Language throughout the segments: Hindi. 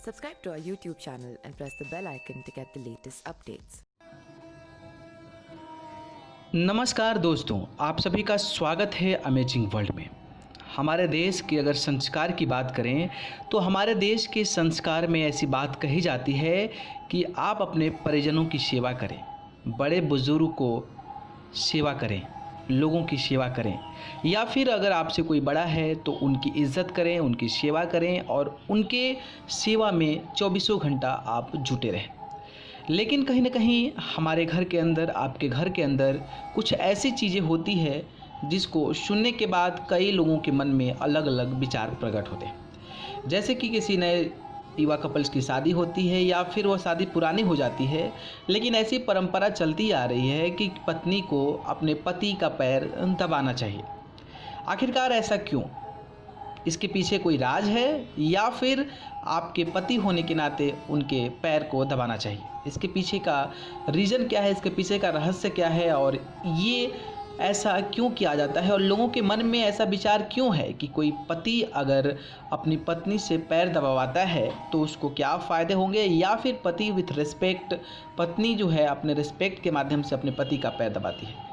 Subscribe to our YouTube channel and press the bell icon to get the latest updates. नमस्कार दोस्तों, आप सभी का स्वागत है अमेजिंग वर्ल्ड में। हमारे देश के अगर संस्कार की बात करें तो हमारे देश के संस्कार में ऐसी बात कही जाती है कि आप अपने परिजनों की सेवा करें, बड़े बुजुर्ग को सेवा करें, लोगों की सेवा करें, या फिर अगर आपसे कोई बड़ा है तो उनकी इज़्ज़त करें, उनकी सेवा करें और उनके सेवा में चौबीसों घंटा आप जुटे रहें। लेकिन कहीं ना कहीं हमारे घर के अंदर, आपके घर के अंदर कुछ ऐसी चीज़ें होती है जिसको सुनने के बाद कई लोगों के मन में अलग अलग विचार प्रकट होते हैं। जैसे कि किसी नए युवा कपल्स की शादी होती है या फिर वह शादी पुरानी हो जाती है, लेकिन ऐसी परंपरा चलती आ रही है कि पत्नी को अपने पति का पैर दबाना चाहिए। आखिरकार ऐसा क्यों? इसके पीछे कोई राज है या फिर आपके पति होने के नाते उनके पैर को दबाना चाहिए? इसके पीछे का रीज़न क्या है, इसके पीछे का रहस्य क्या है और ये ऐसा क्यों किया जाता है और लोगों के मन में ऐसा विचार क्यों है कि कोई पति अगर अपनी पत्नी से पैर दबावाता है तो उसको क्या फ़ायदे होंगे, या फिर पति विथ रिस्पेक्ट, पत्नी जो है अपने रिस्पेक्ट के माध्यम से अपने पति का पैर दबाती है।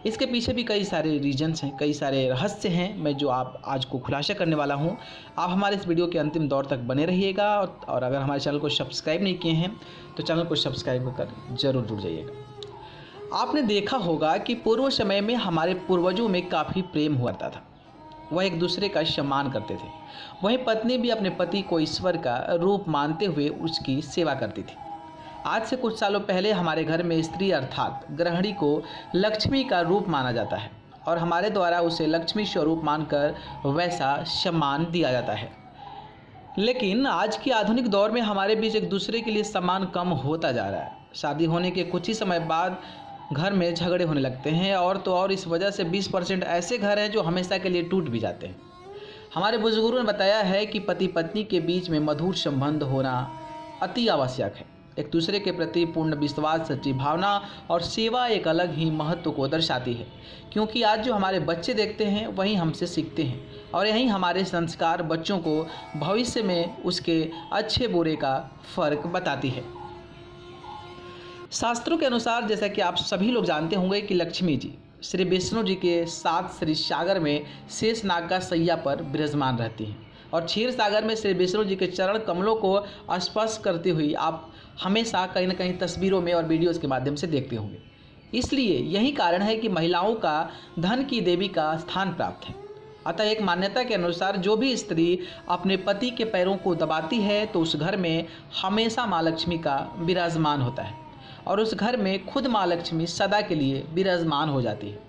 इसके पीछे भी कई सारे रीजन्स हैं, कई सारे रहस्य हैं, मैं जो आप आज को खुलासा करने वाला हूं। आप हमारे इस वीडियो के अंतिम दौर तक बने रहिएगा और अगर हमारे चैनल को सब्सक्राइब नहीं किए हैं तो चैनल को सब्सक्राइब कर ज़रूर जुड़ जाइएगा। आपने देखा होगा कि पूर्व समय में हमारे पूर्वजों में काफ़ी प्रेम हुआ था, वह एक दूसरे का सम्मान करते थे। वहीं पत्नी भी अपने पति को ईश्वर का रूप मानते हुए उसकी सेवा करती थी। आज से कुछ सालों पहले हमारे घर में स्त्री अर्थात गृहिणी को लक्ष्मी का रूप माना जाता है और हमारे द्वारा उसे लक्ष्मी स्वरूप मानकर वैसा सम्मान दिया जाता है। लेकिन आज के आधुनिक दौर में हमारे बीच एक दूसरे के लिए सम्मान कम होता जा रहा है। शादी होने के कुछ ही समय बाद घर में झगड़े होने लगते हैं और तो और इस वजह से 20% ऐसे घर हैं जो हमेशा के लिए टूट भी जाते हैं। हमारे बुजुर्गों ने बताया है कि पति पत्नी के बीच में मधुर संबंध होना अति आवश्यक है। एक दूसरे के प्रति पूर्ण विश्वास, सच्ची भावना और सेवा एक अलग ही महत्व को दर्शाती है, क्योंकि आज जो हमारे बच्चे देखते हैं वही हमसे सीखते हैं और यही हमारे संस्कार बच्चों को भविष्य में उसके अच्छे बुरे का फ़र्क बताती है। शास्त्रों के अनुसार, जैसा कि आप सभी लोग जानते होंगे कि लक्ष्मी जी श्री विष्णु जी के साथ श्री सागर में शेष नाग का सैया पर विराजमान रहती हैं और क्षीर सागर में श्री विष्णु जी के चरण कमलों को स्पर्श करती हुई आप हमेशा कहीं ना कहीं तस्वीरों में और वीडियोज़ के माध्यम से देखते होंगे। इसलिए यही कारण है कि महिलाओं का धन की देवी का स्थान प्राप्त है। अतः एक मान्यता के अनुसार जो भी स्त्री अपने पति के पैरों को दबाती है तो उस घर में हमेशा माँ लक्ष्मी का विराजमान होता है और उस घर में खुद माँ लक्ष्मी सदा के लिए विराजमान हो जाती है।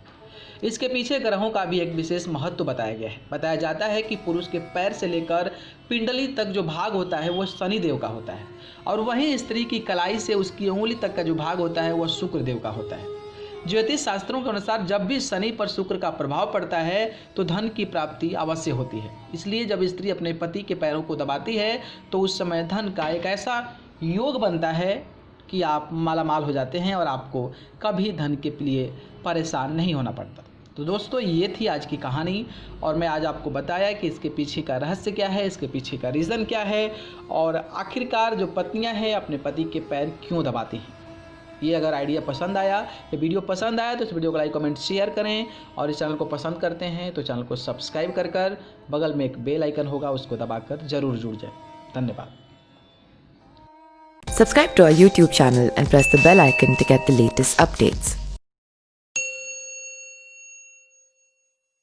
इसके पीछे ग्रहों का भी एक विशेष महत्व बताया गया है। बताया जाता है कि पुरुष के पैर से लेकर पिंडली तक जो भाग होता है वह शनि देव का होता है और वहीं स्त्री की कलाई से उसकी उंगली तक का जो भाग होता है वह शुक्र देव का होता है। ज्योतिष शास्त्रों के अनुसार जब भी शनि पर शुक्र का प्रभाव पड़ता है तो धन की प्राप्ति अवश्य होती है। इसलिए जब स्त्री अपने पति के पैरों को दबाती है तो उस समय धन का एक ऐसा योग बनता है कि आप मालामाल हो जाते हैं और आपको कभी धन के लिए परेशान नहीं होना पड़ता। तो दोस्तों, ये थी आज की कहानी और मैं आज आपको बताया कि इसके पीछे का रहस्य क्या है, इसके पीछे का रीज़न क्या है और आखिरकार जो पत्नियां हैं अपने पति के पैर क्यों दबाती हैं। ये अगर आइडिया पसंद आया, ये वीडियो पसंद आया तो इस वीडियो को लाइक, कमेंट, शेयर करें और इस चैनल को पसंद करते हैं तो चैनल को सब्सक्राइब कर बगल में एक बेल आइकन होगा, उसको दबाकर ज़रूर जुड़ जाए। धन्यवाद। Subscribe to our YouTube channel and press the bell icon to get the latest updates.